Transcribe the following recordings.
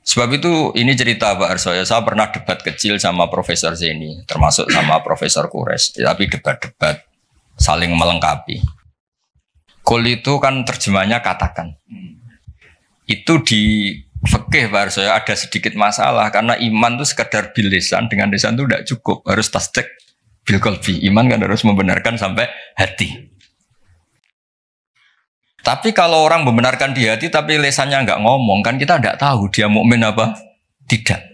Sebab itu ini cerita Pak Arso ya, saya pernah debat kecil sama Profesor Zeni, termasuk sama Profesor Kures, tapi debat-debat saling melengkapi. Kul itu kan terjemahnya katakan. Itu di fikih Pak Arso ya, ada sedikit masalah karena iman itu sekedar bil lisan, dengan lisan itu tidak cukup, harus tasdik bil qalbi. Iman kan harus membenarkan sampai hati. Tapi kalau orang membenarkan di hati tapi lesannya nggak ngomong, kan kita nggak tahu dia mukmin apa tidak.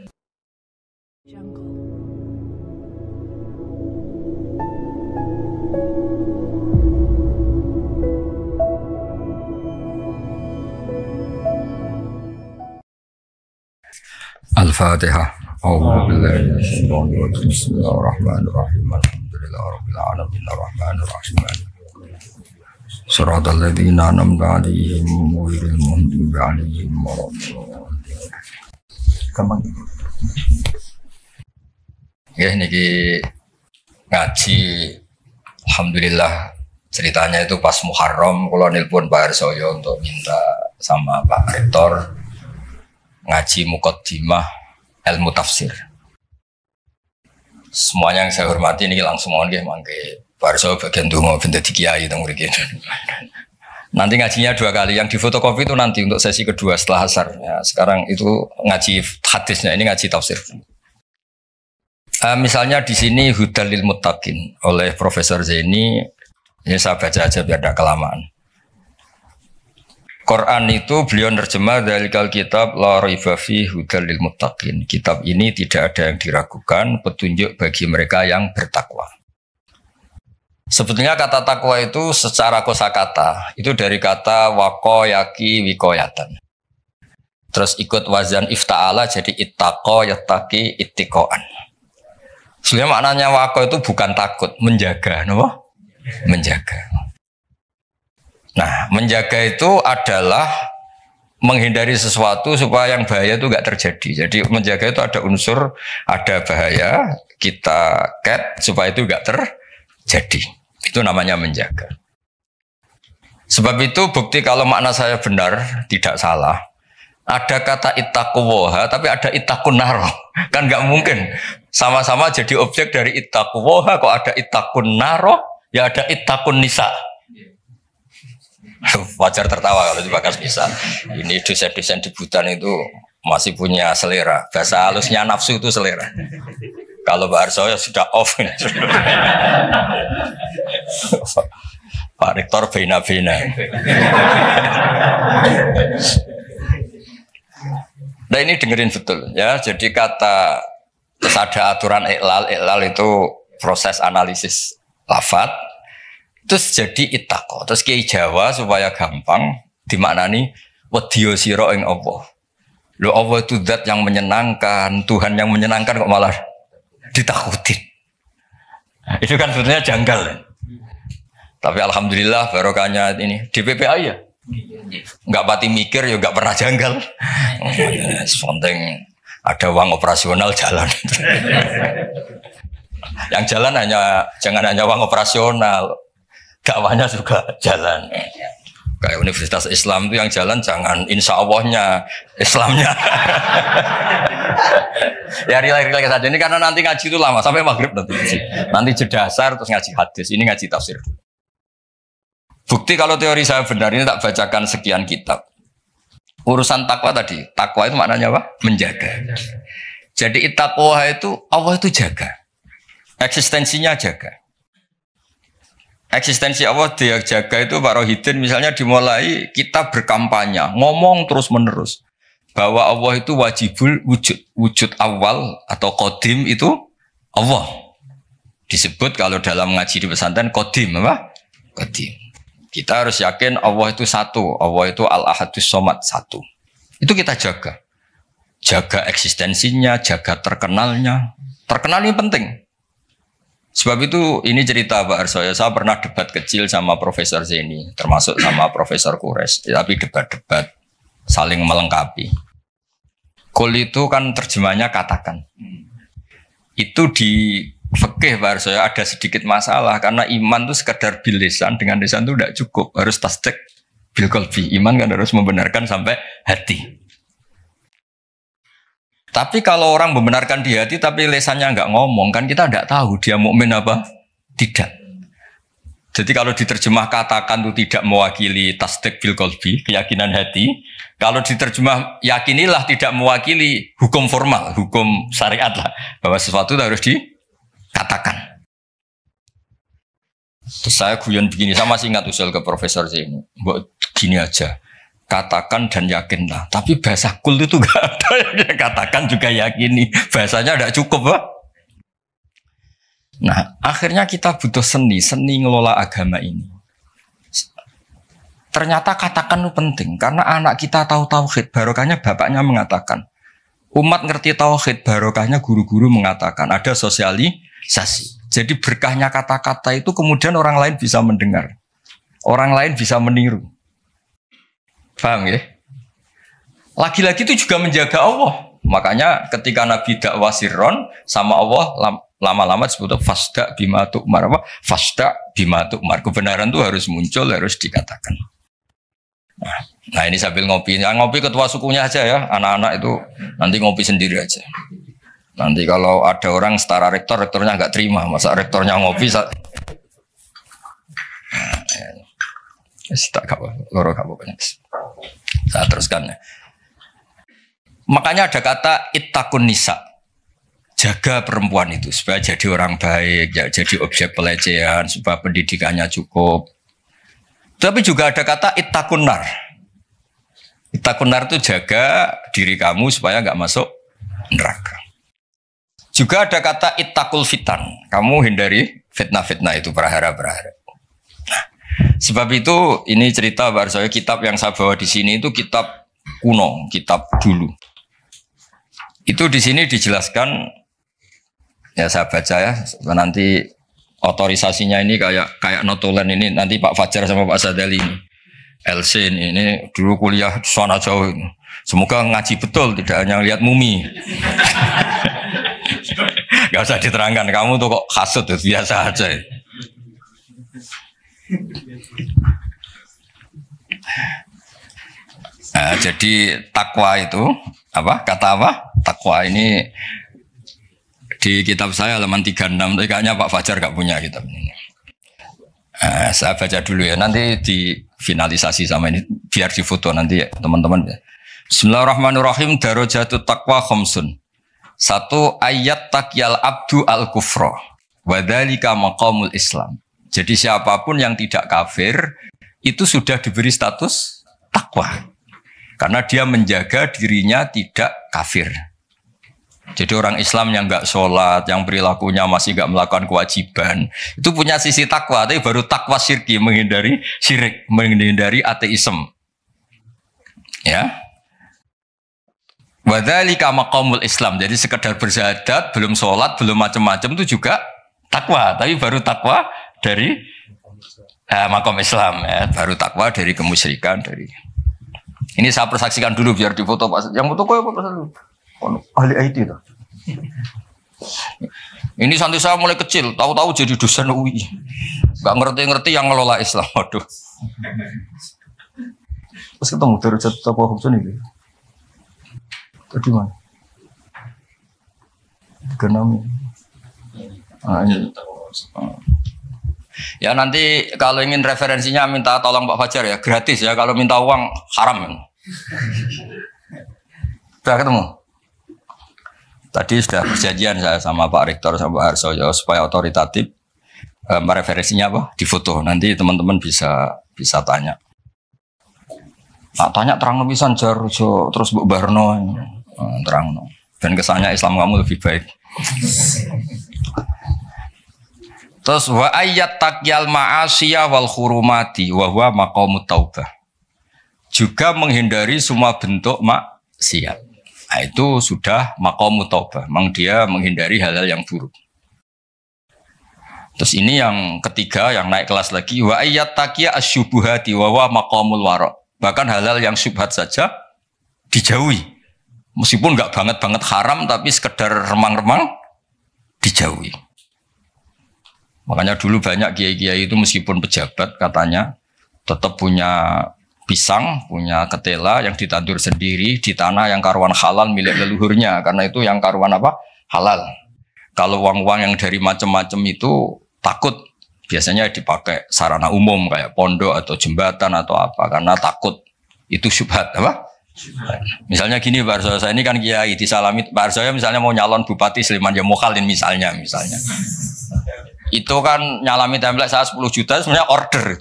Al-Fatihah. A'udzubillahi minasyaitonir rajim. Bismillahirrahmanirrahim. Alhamdulillahirabbil alamin arrahmanir rahim. Shiratal ladzina an'amta 'alaihim ghairil maghdubi 'alaihim waladdallin. Gampang. Ya niki ngaji alhamdulillah ceritanya itu pas Muharram kula nelpon Pak Arsoyo untuk minta sama Pak Rektor ngaji muqaddimah ilmu tafsir. Semuanya yang saya hormati ini langsung mohon nggih mangke Pak Arso bagian donga ben dadi kiai teng mriki. Nanti ngajinya 2 kali, yang di fotokopi itu nanti untuk sesi kedua setelah asar. Ya, sekarang itu ngaji hadisnya, ini ngaji tafsir. Misalnya di sini Hudal lil Muttaqin oleh Profesor Zeni, ini saya baca aja biar tidak kelamaan. Quran itu beliau nerjemah dalikal kitab la raiba fi hudal lil muttaqin. Kitab ini tidak ada yang diragukan, petunjuk bagi mereka yang bertakwa. Sebetulnya kata takwa itu secara kosakata itu dari kata waqo yaki wikoyatan. Terus ikut wazan ifta'ala jadi ittaqo yattaqi ittiqoan. Sebenarnya maknanya waqo itu bukan takut, menjaga, apa? Menjaga. Nah, menjaga itu adalah menghindari sesuatu supaya yang bahaya itu enggak terjadi. Jadi menjaga itu ada unsur, ada bahaya, kita cat supaya itu enggak terjadi. Itu namanya menjaga. Sebab itu bukti kalau makna saya benar, tidak salah. Ada kata ittaquwoha, tapi ada ittaqun naro. Kan enggak mungkin. Sama-sama jadi objek dari ittaquwoha, kok ada ittaqun naro, ya ada ittaqun nisa. Wajar tertawa kalau dibahas bisa. Ini dosen-dosen di Butan itu masih punya selera. Bahasa halusnya nafsu itu selera. Kalau Pak Arso ya sudah off. Pak Rektor bina-bina. Nah ini dengerin betul ya. Jadi kata terus ada aturan iqlal itu proses analisis lafadz. Terus jadi ittaqo. Terus kiai Jawa supaya gampang dimaknani wedya sira ing Allah. Lho Allah itu zat yang menyenangkan, Tuhan yang menyenangkan kok malah ditakutin. Nah, itu kan sebetulnya janggal. Tapi alhamdulillah barokahnya ini DPPA ya. Enggak pati mikir ya enggak pernah janggal. Penting ada uang operasional jalan. Yang jalan jangan hanya uang operasional. Dakwahnya juga jalan. Kayak Universitas Islam itu yang jalan jangan insya Allahnya Islamnya. Ya relay saja ini karena nanti ngaji itu lama sampai maghrib nanti. Nanti jeda asar terus ngaji hadis. Ini ngaji tafsir. Bukti kalau teori saya benar ini tak bacakan sekian kitab. Urusan takwa tadi, takwa itu maknanya apa? Menjaga. Jadi ittaqwa itu Allah itu jaga. Eksistensinya jaga. Eksistensi Allah dia jaga itu Pak Rohidin misalnya dimulai kita berkampanye ngomong terus menerus bahwa Allah itu wajibul wujud awal atau qadim itu Allah disebut kalau dalam ngaji di pesantren qadim apa? Qadim. Kita harus yakin Allah itu satu, Allah itu al-ahadus somad satu. Itu kita jaga eksistensinya, jaga terkenalnya. Terkenal ini penting. Sebab itu ini cerita Pak Arso ya, saya pernah debat kecil sama Profesor Zeni, termasuk sama Profesor Kures, tapi debat-debat saling melengkapi. Kul itu kan terjemahnya katakan. Itu di fikih Pak Arso ya, ada sedikit masalah karena iman itu sekedar bil lisan, dengan lisan itu tidak cukup, harus tasdik bil qalbi. Iman kan harus membenarkan sampai hati. Tapi kalau orang membenarkan di hati tapi lesannya nggak ngomong, kan kita nggak tahu dia mukmin apa tidak. Jadi kalau diterjemah katakan itu tidak mewakili tasdik bil qalbi, keyakinan hati. Kalau diterjemah yakinilah tidak mewakili hukum formal, hukum syariat lah, bahwa sesuatu itu harus dikatakan. Terus saya guyon begini, saya masih ingat usul ke Profesor Zaini, mbok gini aja. Katakan dan yakinlah. Tapi bahasa kul itu gak ada yang katakan juga yakini. Bahasanya tidak cukup, Pak. Nah, akhirnya kita butuh seni ngelola agama ini. Ternyata katakan itu penting. Karena anak kita tahu tauhid, barokahnya bapaknya mengatakan. Umat ngerti tauhid, barokahnya guru-guru mengatakan. Ada sosialisasi. Jadi berkahnya kata-kata itu kemudian orang lain bisa mendengar. Orang lain bisa meniru. Paham ya? Lagi-lagi itu juga menjaga Allah. Makanya ketika Nabi dakwah sirron sama Allah lama-lama disebut fasda bima tu'mar, apa? Fasda bima tu'mar. Kebenaran itu harus muncul, harus dikatakan. Nah ini sambil ngopi. Nah, ngopi ketua sukunya aja ya. Anak-anak itu nanti ngopi sendiri aja. Nanti kalau ada orang setara rektor, rektornya nggak terima. Masa rektornya ngopi saat... Tak apa, loro apa banyak. Saya teruskan ya. Makanya ada kata ittaqun nisa. Jaga perempuan itu supaya jadi orang baik, jadi objek pelecehan, supaya pendidikannya cukup. Tapi juga ada kata ittaqun nar. Ittaqun nar itu jaga diri kamu supaya nggak masuk neraka. Juga ada kata ittaqul fitan. Kamu hindari fitnah-fitnah itu, prahara-prahara. Sebab itu ini cerita baru saya, kitab yang saya bawa di sini itu kitab kuno, kitab dulu. Itu di sini dijelaskan, ya saya baca ya, nanti otorisasinya ini kayak notulen ini, nanti Pak Fajar sama Pak Sadali ini, LC ini dulu kuliah sana jauh ini. Semoga ngaji betul, tidak hanya lihat mumi. Gak usah diterangkan, kamu tuh kok kasut, biasa aja. Nah, jadi takwa itu apa? Kata apa? Takwa ini di kitab saya halaman 36. Tapi kayaknya Pak Fajar gak punya kitab ini. Nah, saya baca dulu ya. Nanti di finalisasi sama ini biar difoto nanti ya teman-teman. Bismillahirrahmanirrahim. Darajatut taqwa khamsun. 1 ayat takyal abdu al kufra. Wadzalika maqamul Islam. Jadi siapapun yang tidak kafir itu sudah diberi status takwa. Karena dia menjaga dirinya tidak kafir. Jadi orang Islam yang enggak sholat, yang perilakunya masih enggak melakukan kewajiban, itu punya sisi takwa. Tapi baru takwa syirki, menghindari syirik, menghindari ateisme. Ya. Wadzalika maqamul Islam. Jadi sekedar bersyahadat, belum sholat, belum macam-macam itu juga takwa. Tapi baru takwa dari makom Islam ya, baru takwa dari kemusyrikan dari. Ini saya persaksikan dulu biar difoto Pak. Yang foto kok apa dulu? Ahli IT itu. Ini santri saya mulai kecil, tahu-tahu jadi dosen UI. Gak ngerti-ngerti yang ngelola Islam. Waduh. Terus ketemu dari Taqwa Hubsun ini. Tadi mana? 36. Ah, ini. Ya nanti kalau ingin referensinya minta tolong Pak Fajar ya, gratis ya, kalau minta uang haram. Sudah ketemu? Tadi sudah perjanjian saya sama Pak Rektor sama Pak Harsoyo supaya otoritatif. Referensinya apa? Di foto. Nanti teman-teman bisa tanya. Nah, tanya terang pisan jar terus Bu Barno terang. Dan kesannya Islam kamu lebih baik. Terus wa ayat takyal ma'asiyah wal khurumati wa huwa maqamut taubah. Juga menghindari semua bentuk maksiat. Nah, itu sudah maqamut taubah. Memang dia menghindari hal-hal yang buruk. Terus ini yang ketiga yang naik kelas lagi wa ayat taqiya asyubuhati wa huwa maqamul wara. Bahkan hal-hal yang syubhat saja dijauhi. Meskipun enggak banget haram tapi sekedar remang-remang dijauhi. Makanya dulu banyak kiai-kiai itu meskipun pejabat katanya tetap punya pisang, punya ketela yang ditandur sendiri di tanah yang karuan halal milik leluhurnya, karena itu yang karuan apa? Halal. Kalau uang-uang yang dari macam-macam itu takut, biasanya dipakai sarana umum kayak pondok atau jembatan atau apa, karena takut itu syubhat apa? Misalnya gini Pak Arsoyo, saya ini kan kiai disalami Pak Arsoyo misalnya mau nyalon bupati Sleman ya mukhalin misalnya. Itu kan nyalami template saya 10 juta sebenarnya order.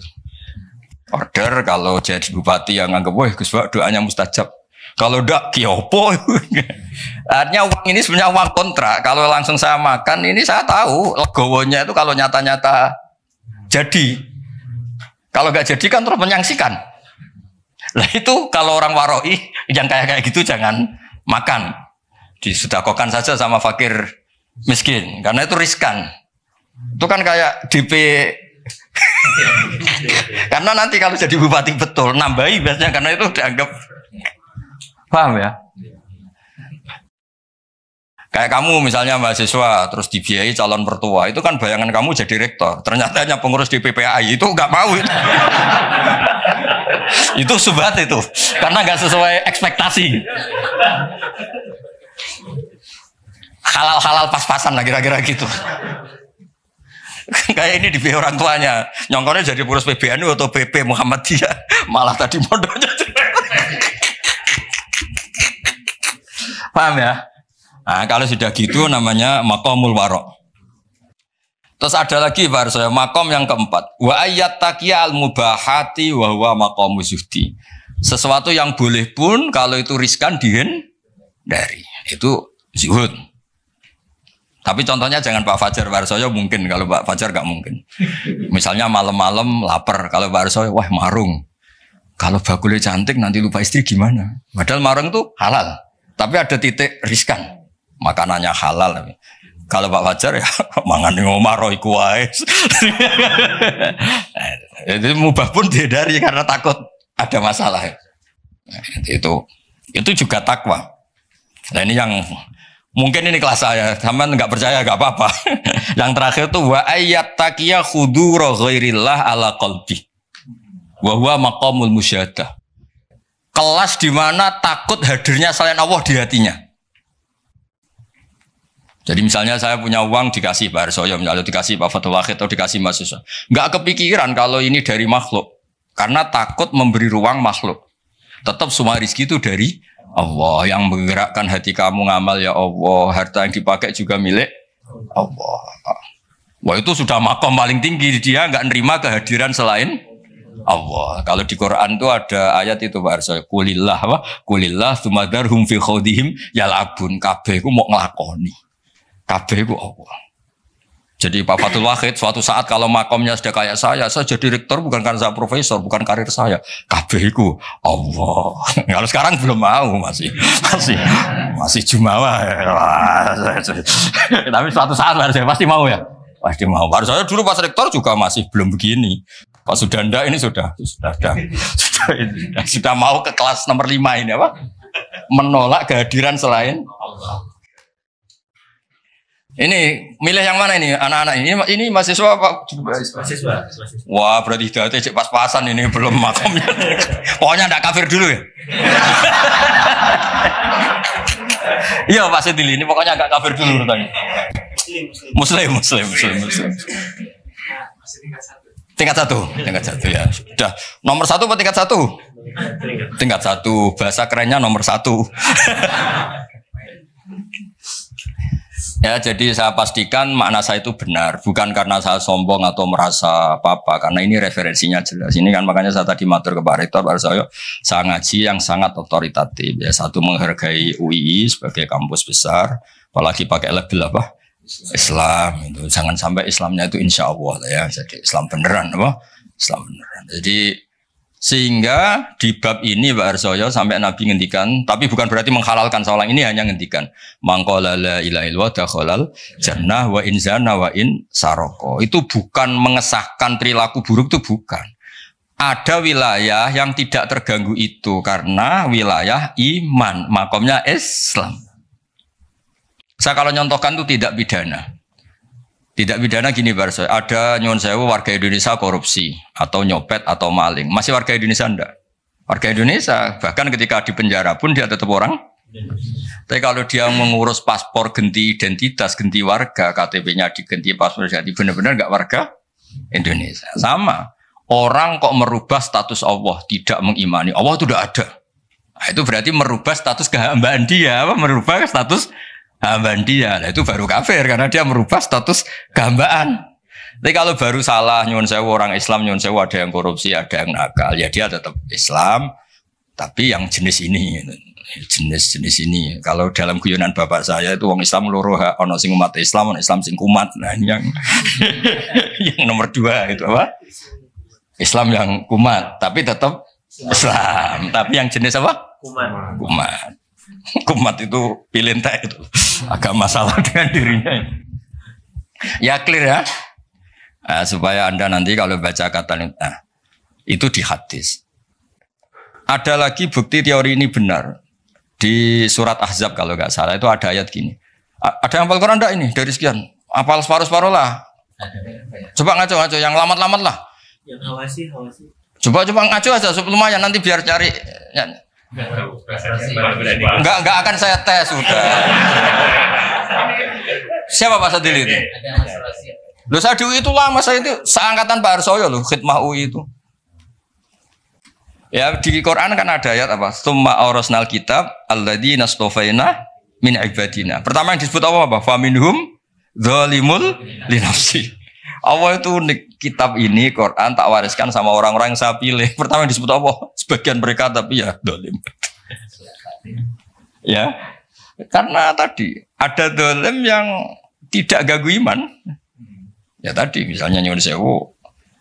Order kalau jadi bupati yang anggap wah Gus Pak doanya mustajab. Kalau ndak kiopo. Artinya uang ini sebenarnya uang kontrak. Kalau langsung saya makan ini saya tahu legowonya itu kalau nyata-nyata jadi. Kalau nggak jadi kan terus menyangsikan. Lah itu kalau orang waroi yang kayak gitu jangan makan. Disedekahkan saja sama fakir miskin karena itu riskan. Itu kan kayak DP. Karena nanti kalau jadi bupati betul nambahi biasanya karena itu dianggap paham ya? Kayak kamu misalnya mahasiswa terus dibiayai calon mertua itu kan bayangan kamu jadi rektor. Ternyata hanya pengurus DPPAI itu nggak mau. Itu subhat itu karena nggak sesuai ekspektasi. Halal pas-pasan lah kira-kira gitu. Kayak ini dibiayai orang tuanya nyongkornya jadi pengurus PBNU atau PP Muhammadiyah malah tadi modalnya. Paham ya? Nah, kalau sudah gitu namanya maqamul warok. Terus ada lagi Pak Arsoyo, makom yang keempat. Wa ayat taqiya al-mubahati wa huwa maqamu zuhdi. Sesuatu yang boleh pun kalau itu riskan dihindari. Itu zuhud. Tapi contohnya jangan Pak Fajar, Pak Arsoyo mungkin. Kalau Pak Fajar gak mungkin. Misalnya malam-malam lapar. Kalau Pak Arsoyo, wah marung. Kalau bakulnya cantik nanti lupa istri gimana? Padahal marung itu halal. Tapi ada titik riskan. Makanannya halal. Kalau Pak Fajar ya mangan ngomaro iku wae. Itu mubah pun dihindari karena takut ada masalah. Itu juga takwa. Nah ini yang mungkin ini kelas saya, sampean nggak percaya nggak apa-apa. Yang terakhir itu wa ayat taqiya khudura ghairillah ala qalbi. Wa huwa maqamul musyahadah. Kelas di mana takut hadirnya selain Allah di hatinya. Jadi misalnya saya punya uang dikasih Pak Arsoyo, misalnya dikasih Pak Fatul Wahid atau dikasih mahasiswa. Nggak kepikiran kalau ini dari makhluk. Karena takut memberi ruang makhluk. Tetap semua rezeki itu dari Allah. Yang menggerakkan hati kamu ngamal ya Allah. Harta yang dipakai juga milik Allah. Wah itu sudah makom paling tinggi. Dia nggak nerima kehadiran selain Allah. Kalau di Quran itu ada ayat itu Pak Arsoyo. Kulillah wa kulillah sumadarhum fi khawdihim yalabun. Kabeh ku mau ngelakoni. Kabeh ku Allah. Jadi Pak Fatul Wahid suatu saat kalau makomnya sudah kayak saya jadi rektor bukan karena saya profesor, bukan karir saya. Kabeh ku Allah. Kalau sekarang belum mau masih jumawa. Tapi suatu saat saya pasti mau ya. Pasti mau. Baru saya dulu pas rektor juga masih belum begini. Pak Sudanda ini sudah mau ke kelas nomor 5 ini apa? Menolak kehadiran selain Allah. Ini milih yang mana ini anak-anak ini mahasiswa apa? Mahasiswa. Wah berarti cek pas-pasan ini belum makomnya. Pokoknya ndak kafir dulu ya. Iya Pak Sedili ini pokoknya nggak kafir dulu tanya. Muslim. Tingkat satu ya. Sudah nomor 1 atau tingkat 1? Tingkat 1. Bahasa kerennya nomor 1. Ya, jadi saya pastikan makna saya itu benar, bukan karena saya sombong atau merasa apa-apa, karena ini referensinya jelas. Ini kan makanya saya tadi matur ke Pak Rektor, Pak Arsoyo, saya ngaji yang sangat otoritatif. Ya, satu menghargai UII sebagai kampus besar, apalagi pakai label apa? Islam itu. Jangan sampai Islamnya itu insya Allah ya, jadi Islam beneran, apa? Islam beneran. Jadi sehingga di bab ini Pak Arsoyo sampai Nabi ngendikan, tapi bukan berarti menghalalkan soal ini, hanya ngendikan mangqala la ilaha illallah dakhalal jannah wa in zana wa in saroko. Itu bukan mengesahkan perilaku buruk, itu bukan. Ada wilayah yang tidak terganggu itu karena wilayah iman, makomnya Islam. Saya kalau nyontohkan itu tidak pidana. Tidak pidana gini Pak Arsoyo, ada nyuwun sewu warga Indonesia korupsi atau nyopet atau maling. Masih warga Indonesia enggak? Warga Indonesia. Bahkan ketika di penjara pun dia tetap orang. Tapi kalau dia mengurus paspor, ganti identitas, ganti warga, KTP-nya diganti, paspor ganti, benar-benar nggak warga Indonesia. Sama. Orang kok merubah status Allah, tidak mengimani Allah itu sudah ada. Nah, itu berarti merubah status kehambaan dia, merubah status hambaan dia. Nah, itu baru kafir karena dia merubah status kehambaan. Tapi kalau baru salah, nyuwun sewu orang Islam, nyuwun sewu ada yang korupsi, ada yang nakal, ya dia tetap Islam, tapi yang jenis ini. Jenis ini. Kalau dalam guyonan bapak saya itu orang Islam loro, ono sing umat Islam, ono Islam sing kumat. Nah, ini yang yang nomor 2 itu apa? Islam yang kumat, tapi tetap Islam. Tapi yang jenis apa? Kumat. Kumat itu pilih itu agak masalah dengan dirinya. Ya clear ya. Nah, supaya Anda nanti kalau baca kata itu di hadis. Ada lagi bukti teori ini benar. Di surat Ahzab kalau nggak salah itu ada ayat gini. Ada yang hafal Quran enggak ini? Dari sekian. Hafal separuh-separuh lah. Coba ngaco-ngaco yang lamat-lamat lah. Yang hawasi. Coba ngaco aja lumayan nanti biar cari. Enggak akan saya tes sudah. Siapa Pak Sadil itu? Loh saya UI itu lama, saya itu seangkatan Pak Arsoyo loh, khidmah UI itu. Ya di Quran kan ada ayat apa? Tsumma awrasnal kitab alladzina astafaina min ibadina. Pertama yang disebut apa? Faminhum zalimul linafsi. Allah itu kitab ini Quran tak wariskan sama orang-orang yang saya pilih. Pertama yang disebut apa? Sebagian mereka tapi ya zalim. Ya. Karena tadi ada zalim yang tidak ganggu iman. Ya tadi misalnya nyuwun sewu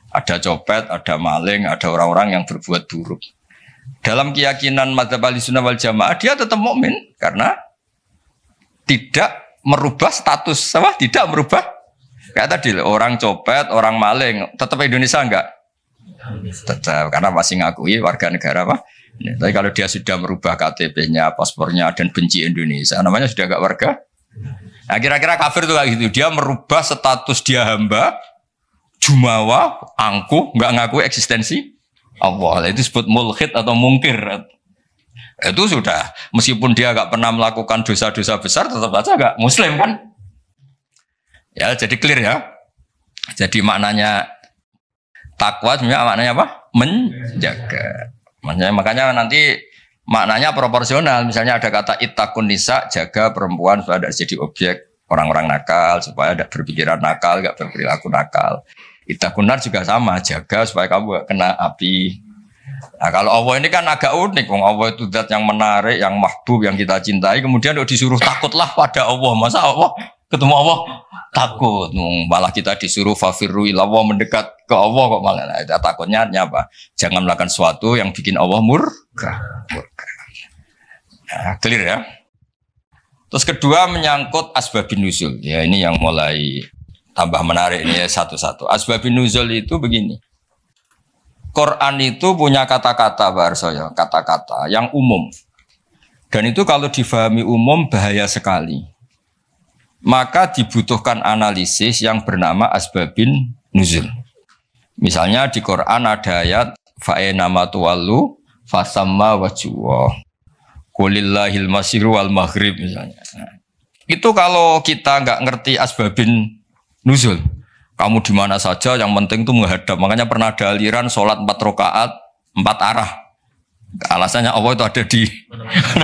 ada copet, ada maling, ada orang-orang yang berbuat buruk. Dalam keyakinan mazhab Ahlussunnah wal Jamaah dia tetap mukmin karena tidak merubah status, apa? Tidak merubah. Kayak tadi orang copet, orang maling, tetap Indonesia enggak? Tetap karena masih ngakui warga negara apa? Tapi kalau dia sudah merubah KTP-nya, paspornya dan benci Indonesia, namanya sudah enggak warga. Nah, kira-kira kafir itu kayak gitu. Dia merubah status dia hamba, jumawa, angkuh, nggak ngaku eksistensi Allah. Itu disebut mulhid atau mungkir. Itu sudah, meskipun dia nggak pernah melakukan dosa-dosa besar, tetap saja nggak Muslim kan? Ya, jadi clear ya. Jadi maknanya takwa sebenarnya maknanya apa? Menjaga. Makanya nanti maknanya proporsional. Misalnya ada kata ittaqun nisa, jaga perempuan supaya tidak jadi objek orang-orang nakal, supaya tidak berpikiran nakal, tidak berperilaku nakal. Ittaqun nar juga sama, jaga supaya kamu gak kena api. Nah, kalau Allah ini kan agak unik. Allah itu zat yang menarik, yang mahbub, yang kita cintai. Kemudian disuruh takutlah pada Allah. Masa Allah ketemu Allah takut? Malah kita disuruh fafirru ilallah, mendekat ke Allah kok malah. Nah, takutnya apa? Jangan melakukan sesuatu yang bikin Allah murka. Nah, clear ya. Terus kedua menyangkut asbabun nuzul. Ya ini yang mulai tambah menarik ini ya, satu-satu. Asbabun nuzul itu begini. Quran itu punya kata-kata bahasa kata-kata yang umum. Dan itu kalau difahami umum bahaya sekali. Maka dibutuhkan analisis yang bernama asbabun nuzul. Misalnya di Quran ada ayat fa'inama tuwallu fasamma wajhuwah. Qulillahil masyiru wal maghrib misalnya. Nah, itu kalau kita nggak ngerti asbabin nuzul, kamu di mana saja yang penting itu menghadap. Makanya pernah ada aliran sholat 4 rakaat 4 arah. Alasannya Allah itu ada di mana?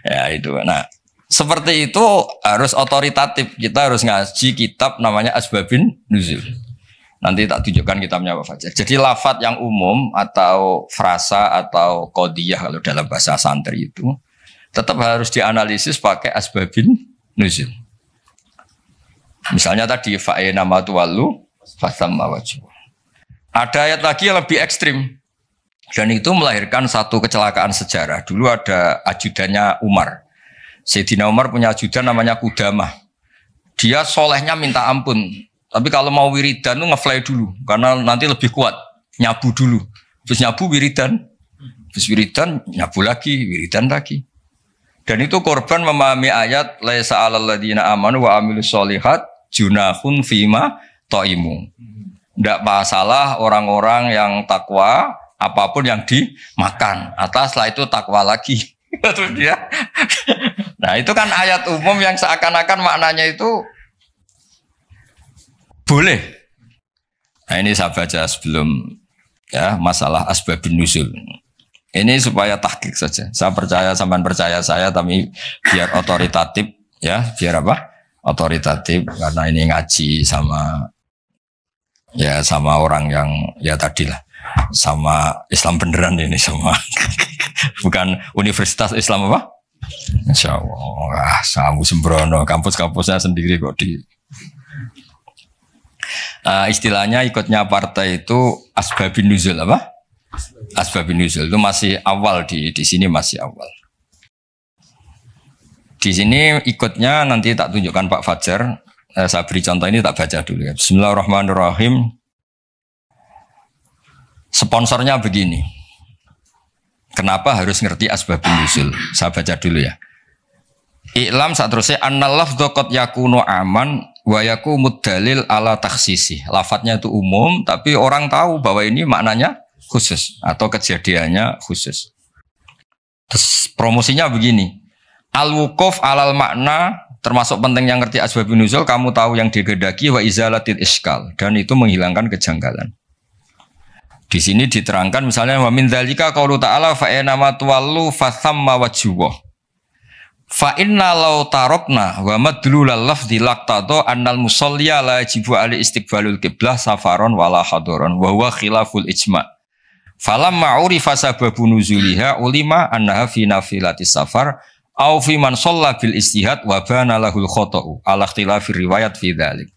Ya itu. Nah, seperti itu harus otoritatif. Kita harus ngaji kitab namanya asbabin nuzul. Nanti tak tunjukkan kitabnya Pak Fajar. Jadi lafadz yang umum atau frasa atau qodiyah kalau dalam bahasa santri itu tetap harus dianalisis pakai asbabin nuzul. Misalnya tadi fa'ina matuwallu fasamma wajhu. Ada ayat lagi yang lebih ekstrim dan itu melahirkan satu kecelakaan sejarah. Dulu ada ajudannya Umar. Sayyidina Umar punya ajudan namanya Qudamah. Dia solehnya minta ampun. Tapi kalau mau wiridan tuh ngefly dulu karena nanti lebih kuat. Nyabu dulu. Terus nyabu wiridan. Terus wiridan nyabu lagi, wiridan lagi. Dan itu korban memahami ayat laisa 'alal ladzina amanu wa amilus sholihat junahun fima taimu. Tidak masalah orang-orang yang takwa apapun yang dimakan. Atau setelah itu takwa lagi. Terus dia. Nah itu kan ayat umum yang seakan-akan maknanya itu boleh. Nah ini saya baca sebelum ya masalah asbabun nuzul. Ini supaya tahqiq saja. Saya percaya sampean percaya saya, tapi biar otoritatif ya, biar apa? Otoritatif karena ini ngaji sama ya sama orang yang ya tadi lah, sama Islam beneran ini sama bukan Universitas Islam apa? Insya Allah, samu sembrono, kampus-kampusnya sendiri kok di. Istilahnya ikutnya partai itu asbabun nuzul apa? Asbabun nuzul itu masih awal di sini masih awal. Di sini ikutnya nanti tak tunjukkan Pak Fajar. Saya beri contoh ini tak baca dulu ya. Bismillahirrahmanirrahim. Sponsornya begini. Kenapa harus ngerti asbabun nuzul? Saya baca dulu ya. I'lam saterusnya annal lafdhu qad yakunu aman wa yakumud dalil ala takhsisi. Lafadznya itu umum tapi orang tahu bahwa ini maknanya khusus atau kejadiannya khusus. Terus promosinya begini. Al-wuquf alal makna termasuk penting yang ngerti asbabun nuzul, kamu tahu yang digedaki wa izalatil iskal dan itu menghilangkan kejanggalan. Di sini diterangkan misalnya wa min dzalika qaulu ta'ala fa inna ma tuwallu fa thamma wajhuh. Fa inna law tarokna wa madlulal lafdzi laqtado annal musalliya la yajibu ali istiqbalul qiblah safaron wala hadaron wa huwa khilaful ijma'. Falamma urifa sababun nuzuliha ulima annaha fi nafilatis safar au fi man shalla bil istihad wa bana lahul khata'u ala ikhtilafir riwayat fi dzalik.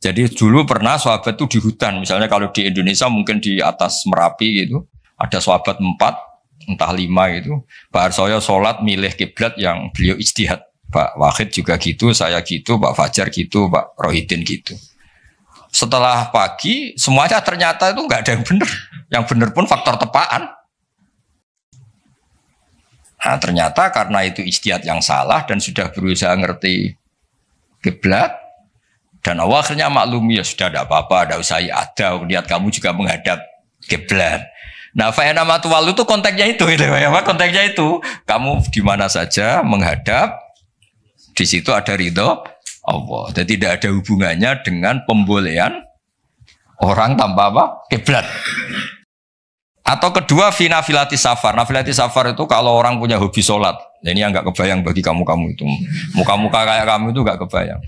Jadi dulu pernah sahabat itu di hutan, misalnya kalau di Indonesia mungkin di atas Merapi gitu, ada sahabat 4, entah 5 gitu. Pak Arsoyo sholat milih kiblat yang beliau ijtihad. Pak Wahid juga gitu, saya gitu, Pak Fajar gitu, Pak Rohidin gitu. Setelah pagi, semuanya ternyata itu nggak ada yang benar. Yang benar pun faktor tepaan. Nah ternyata karena itu ijtihad yang salah dan sudah berusaha ngerti kiblat. Dan Allah akhirnya maklumi, ya sudah tidak apa-apa, ada usai ada, lihat kamu juga menghadap kiblat. Nah, fa'ina matuwalu itu konteksnya itu, gitu ya, konteksnya itu, kamu di mana saja menghadap, di situ ada ridho Allah. Jadi tidak ada hubungannya dengan pembolehan orang tanpa apa? Kiblat. Atau kedua, fi nafilatis safar. Nafilatis safar itu kalau orang punya hobi sholat. Ini yang nggak kebayang bagi kamu-kamu itu. Muka-muka kayak kamu itu nggak kebayang.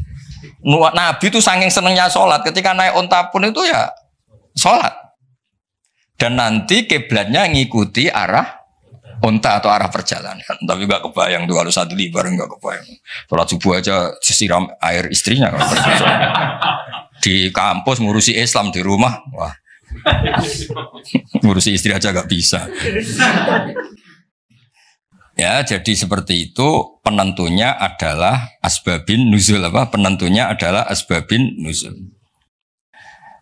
Nabi itu saking senengnya sholat, ketika naik unta pun itu ya sholat. Dan nanti kiblatnya ngikuti arah unta atau arah perjalanan. Tapi nggak kebayang tuh kalau satu libar nggak kebayang. Sholat subuh aja disiram air istrinya. Di kampus ngurusi Islam di rumah, wah, ngurusi istri aja nggak bisa. Ya, jadi seperti itu penentunya adalah asbabin nuzul apa? Penentunya adalah asbabin nuzul.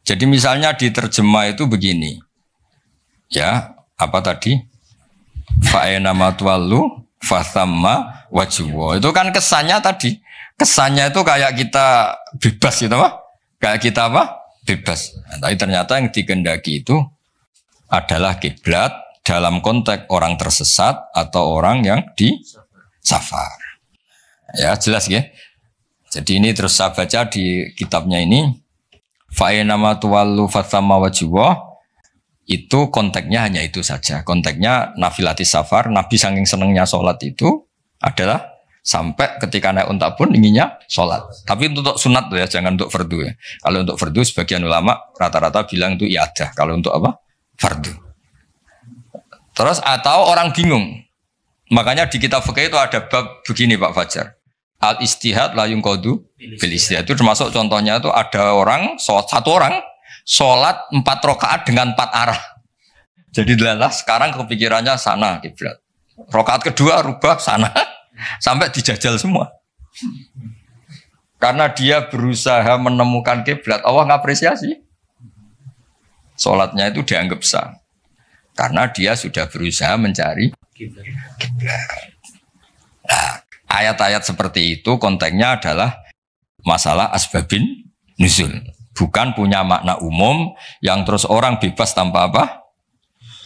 Jadi misalnya di terjemah itu begini. Ya, apa tadi? Fa'ena matwallu fathamma wajhu. Itu kan kesannya tadi. Kesannya itu kayak kita bebas gitu apa? Kayak kita apa? Bebas. Nah, tapi ternyata yang dikehendaki itu adalah kiblat dalam konteks orang tersesat atau orang yang di safar. Ya jelas ya. Jadi ini terus saya baca di kitabnya ini. Fa'ina ma tuwallu fathamma wajhuh. Itu konteksnya hanya itu saja. Konteksnya nafilatis safar. Nabi saking senengnya sholat itu adalah sampai ketika naik unta pun inginnya sholat. Tapi untuk sunat ya, jangan untuk fardu ya. Kalau untuk fardu sebagian ulama rata-rata bilang itu iadah. Kalau untuk apa? Fardu. Terus atau orang bingung. Makanya di kitab fikih itu ada bab begini Pak Fajar. Al istihad la yunqadu bil istihad. Itu termasuk contohnya itu ada orang satu orang sholat 4 rakaat dengan 4 arah. Jadi adalah sekarang kepikirannya sana kiblat. Rakaat kedua rubah sana sampai dijajal semua. Karena dia berusaha menemukan kiblat, Allah ngapresiasi. Sholatnya itu dianggap sah. Karena dia sudah berusaha mencari kiblat. Nah, ayat-ayat seperti itu konteksnya adalah masalah asbabin nuzul. Bukan punya makna umum yang terus orang bebas tanpa apa?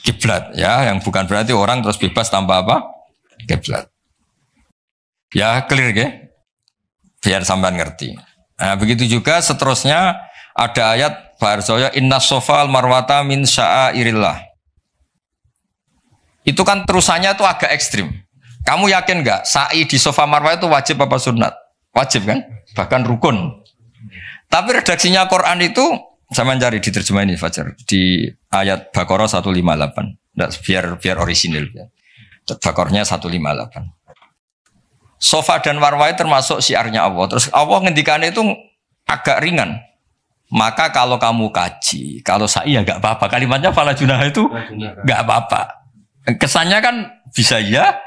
kiblat ya, yang bukan berarti orang terus bebas tanpa apa? Kiblat. Ya clear ya? Biar sampean ngerti. Nah, begitu juga seterusnya ada ayat Barzoya inna sofal marwata min sya'airillah. Itu kan terusannya tuh agak ekstrim. Kamu yakin nggak sa'i di sofa marwah itu wajib apa sunat? Wajib kan? Bahkan rukun. Tapi redaksinya Quran itu saya mencari di terjemah ini Fajar di ayat Baqarah 158. Nah, biar orisinil ya. Baqarahnya 158. Sofa dan marwah termasuk syiarnya Allah. Terus Allah ngendikannya itu agak ringan. Maka kalau kamu kaji, kalau sa'i ya nggak apa-apa. Kalimatnya fala junah itu nggak apa-apa. Kesannya kan bisa ya,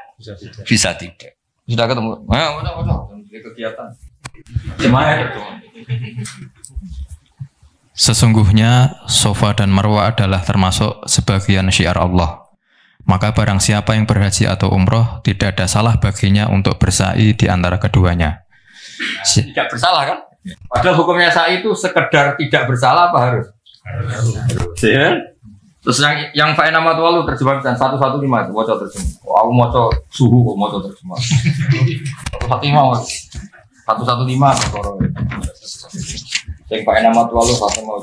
bisa tidak. Sudah ketemu. Udah. Kegiatan. Sesungguhnya Sofa dan Marwah adalah termasuk sebagian syiar Allah. Maka barang siapa yang berhaji atau umroh, tidak ada salah baginya untuk bersa'i di antara keduanya. Tidak bersalah kan? Padahal hukumnya sa'i itu sekedar tidak bersalah apa harus? Harus. Ya? Terus yang fa'in nama tua lu terjemahkan 115 itu wajah terjemah. Aku mau suhu kok mau terjemah. 115 kalau yang fa'in nama tua lu satu mau.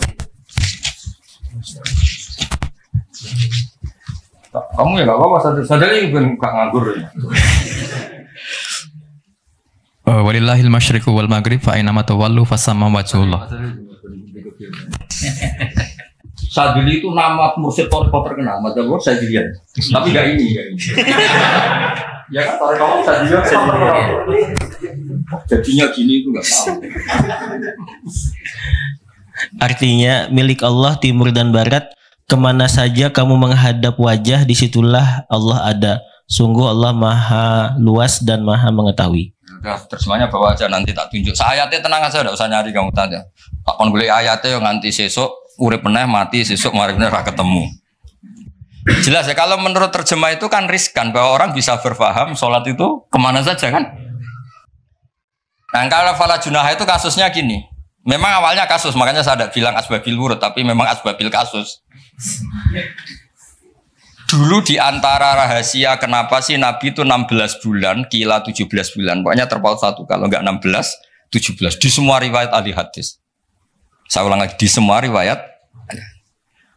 Kamu ya gak apa-apa sadari bukan gak nganggur ya. Walillahil masyriqu wal maghrib fa aina ma tawallu fasamma wajhullah. Sadili itu nama mursyid toriko terkenal, macam Sadilian. Tapi enggak ini. Ya kan toriko Sadilian terkenal. Jadinya gini itu enggak tahu. Artinya milik Allah timur dan barat, kemana saja kamu menghadap wajah, disitulah Allah ada. Sungguh Allah maha luas dan maha mengetahui. Udah terjemahnya bawa aja nanti tak tunjuk. Ayatnya tenang aja, enggak usah nyari kamu tanya. Tak kon golek ayatnya yang nganti sesuk urip meneh mati sesuk mari meneh ra ketemu. Jelas ya kalau menurut terjemah itu kan riskan bahwa orang bisa berpaham sholat itu kemana saja kan. Nah kalau fala junah itu kasusnya gini. Memang awalnya kasus makanya saya tidak bilang asbabil wurud tapi memang asbabil kasus. Dulu di antara rahasia kenapa sih Nabi itu 16 bulan, kila 17 bulan. Pokoknya terpaut satu kalau enggak 16, 17 di semua riwayat ahli hadis. Saya ulang lagi di semua riwayat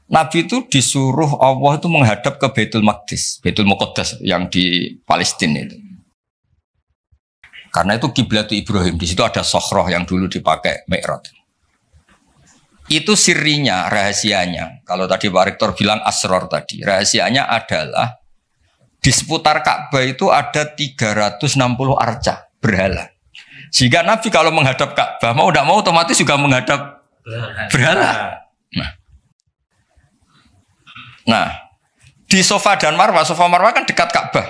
Nabi itu disuruh Allah itu menghadap ke Baitul Maqdis, Baitul Muqaddas yang di Palestina itu. Karena itu kiblat Ibrahim, di situ ada Sokhroh yang dulu dipakai Mi'raj. Itu sirinya, rahasianya. Kalau tadi Pak Rektor bilang asror tadi, rahasianya adalah di seputar Ka'bah itu ada 360 arca berhala. Jika Nabi kalau menghadap Ka'bah mau tidak mau otomatis juga menghadap berhala. Nah, di Sofa dan Marwah, Sofa Marwah kan dekat Ka'bah.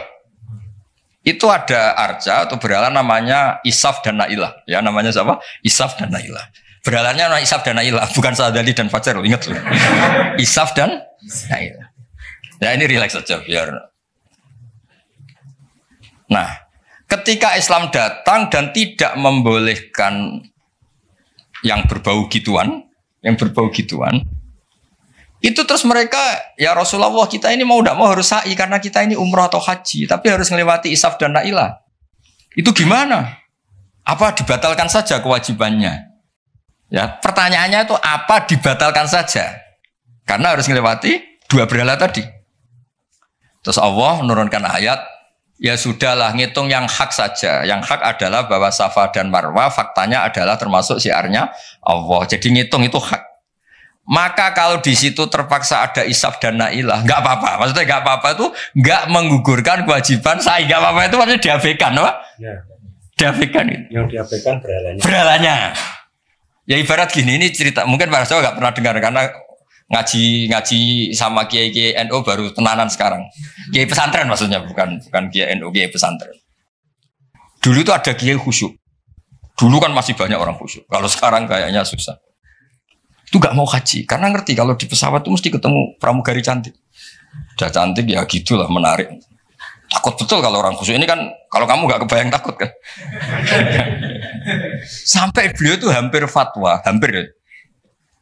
Itu ada arca atau berhala namanya Isaf dan Nailah. Ya, namanya siapa? Isaf dan Nailah. Berhalanya namanya Isaf dan Nailah, bukan Sadali dan Fajar, ingat loh. Isaf dan Nailah. Ya, ini relax saja biar. Nah, ketika Islam datang dan tidak membolehkan yang berbau gituan, itu terus mereka, ya Rasulullah kita ini mau tidak mau harus sa'i karena kita ini umrah atau haji, tapi harus melewati Isaf dan Nailah. Itu gimana? Apa dibatalkan saja kewajibannya? Ya, pertanyaannya itu apa dibatalkan saja? Karena harus melewati dua berhala tadi. Terus Allah menurunkan ayat, ya sudahlah ngitung yang hak saja. Yang hak adalah bahwa Safa dan Marwah faktanya adalah termasuk syiarnya Allah. Jadi ngitung itu hak. Maka kalau di situ terpaksa ada Isaf dan Nailah, nggak apa-apa. Maksudnya nggak apa-apa itu nggak menggugurkan kewajiban saya. Nggak apa-apa itu maksudnya diabaikan, apa? Ya. Diabaikan itu. Yang diabaikan berhalanya. Berhalanya. Ya ibarat gini, ini cerita mungkin para sahabat nggak pernah dengar karena ngaji sama kiai NU baru tenanan sekarang. Kiai pesantren maksudnya bukan kiai NU, kiai pesantren. Dulu itu ada kiai khusyuk. Dulu kan masih banyak orang khusyuk. Kalau sekarang kayaknya susah. Itu nggak mau haji karena ngerti kalau di pesawat itu mesti ketemu pramugari cantik. Udah cantik ya gitulah menarik. Takut betul kalau orang khusyuk ini kan kalau kamu nggak kebayang takut kan. Sampai beliau tuh hampir fatwa, hampir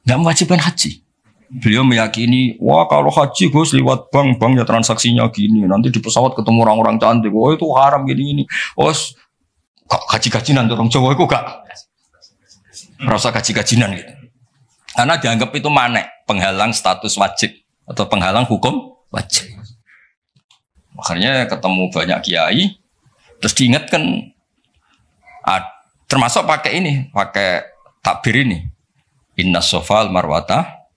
nggak mewajibkan haji. Beliau meyakini, wah kalau haji Gus lewat bank ya transaksinya gini. Nanti di pesawat ketemu orang-orang cantik. Wah itu haram gini-gini. Oh, gaji-gajinan orang Jawa itu gak merasa gaji-gajinan gitu. Karena dianggap itu manek, penghalang status wajib atau penghalang hukum wajib. Makanya ketemu banyak kiai, terus diingatkan, termasuk pakai ini, pakai takbir ini. Inna sofal marwata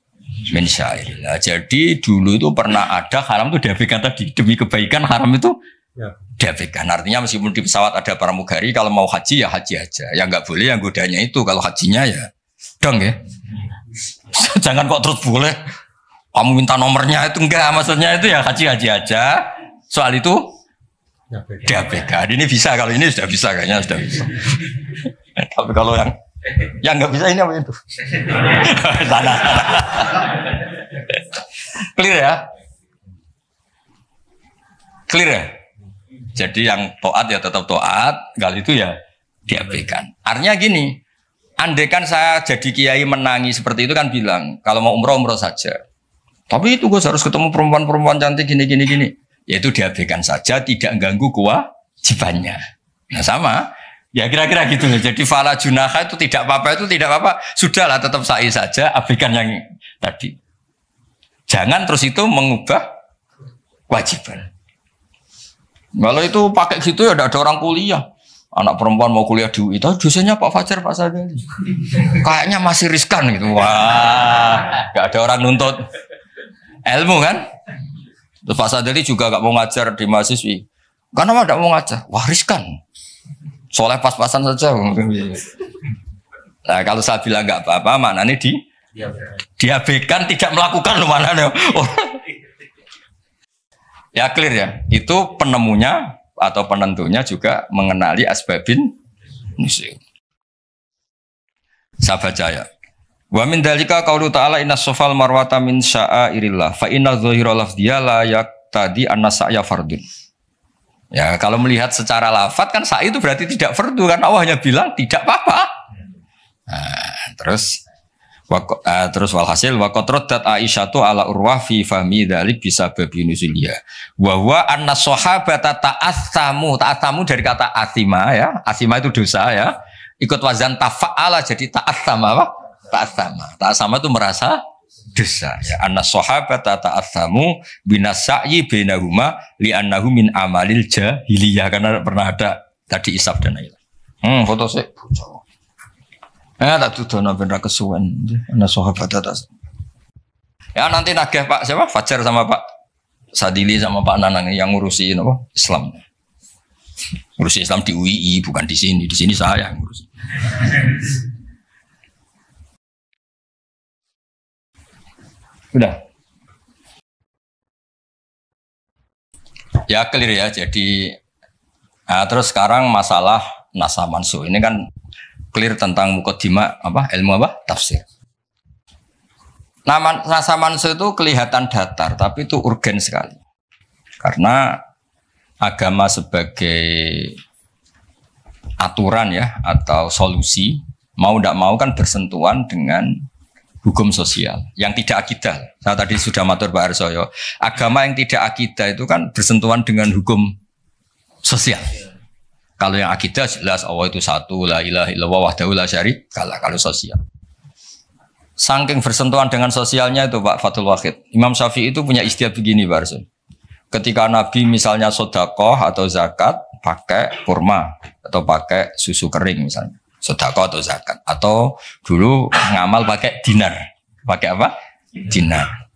min syairillah. Jadi dulu itu pernah ada haram itu diabaikan tadi demi kebaikan haram itu diabaikan. Artinya meskipun di pesawat ada pramugari kalau mau haji ya haji aja. Yang nggak boleh yang godanya itu kalau hajinya ya dong ya. Jangan kok terus boleh kamu minta nomornya itu enggak, maksudnya itu ya haji aja. Soal itu diabaikan. Ini bisa, kalau ini sudah bisa kayaknya sudah bisa. Tapi kalau yang nggak bisa ini apa itu? Sana. Clear ya? Clear ya? Jadi yang taat ya tetap taat, kalau itu ya diabaikan. Artinya gini, andaikan saya jadi kiai menangi seperti itu kan bilang, kalau mau umroh saja. Tapi itu gue harus ketemu perempuan-perempuan cantik gini. Yaitu diabaikan saja, tidak ganggu kewajibannya. Nah sama. Ya kira-kira gitu. Jadi fala junaha itu tidak apa-apa, sudahlah tetap sa'i saja, abaikan yang tadi. Jangan terus itu mengubah kewajiban. Kalau itu pakai gitu ya ada orang kuliah. Anak perempuan mau kuliah di UI, itu dosennya Pak Fajar, Pak Sadali. Kayaknya masih riskan gitu. Wah, gak ada orang nuntut ilmu kan. Terus Pak Sadali juga gak mau ngajar di mahasiswi. Karena gak mau ngajar, wah riskan. Soalnya pas-pasan saja. Nah kalau saya bilang nggak apa-apa, maknanya diabaikan, tidak melakukan loh maknanya. Ya clear ya. Itu penemunya atau penentunya juga mengenali asbabin nusyuk. Saya baca ya. Wa min dalika qaulu ta'ala inna sofal marwata min sya'airillah fa inna dzahira lafdhiya la yaqtadi anna sa'ya fardun. Ya kalau melihat secara lafaz kan sa'i itu berarti tidak fardu kan, Allah hanya bilang tidak apa-apa. Nah, terus walhasil wa qadrat Aisyatu ala Urwah fi fahmi dzalik bisa babi nuzuliya. Wa huwa anna sahabata ta'assamu dari kata asima ya. Asima itu dosa ya. Ikut wazan tafa'ala jadi ta'assama apa? Ta'assama itu merasa dosa ya. Anna sahabata ta'assamu binasai bainahuma li'annahu min amalil jahiliyah, karena pernah ada tadi isab dan lain. Foto sih bocor. Tak tudono ben ra kesuwen. Anna sahabata ta'assamu. Ya nanti nagih Pak siapa? Fajar sama Pak Sadili sama Pak Nanang yang ngurusi apa? Islam. Ngurusi Islam di UII bukan di sini. Di sini saya yang ngurusi. Udah. Ya clear ya. Jadi terus sekarang masalah nasa mansuh. Ini kan clear tentang muqaddimah apa? Ilmu apa? Tafsir. Nasa mansuh itu kelihatan datar, tapi itu urgen sekali. Karena agama sebagai aturan ya atau solusi mau tidak mau kan bersentuhan dengan hukum sosial yang tidak akidah. Saya tadi sudah matur Pak Arsoyo, agama yang tidak akidah itu kan bersentuhan dengan hukum sosial. Kalau yang akidah jelas Allah itu satu, la ilaha illallah wahdahu la syarikalah. Kalau sosial, saking bersentuhan dengan sosialnya itu Pak Fathul Wahid, Imam Syafi'i itu punya istilah begini Pak Arsoyo. Ketika Nabi misalnya sodakoh atau zakat pakai kurma atau pakai susu kering misalnya. Sedekah atau zakat, atau dulu ngamal pakai dinar. Pakai apa? Dinar.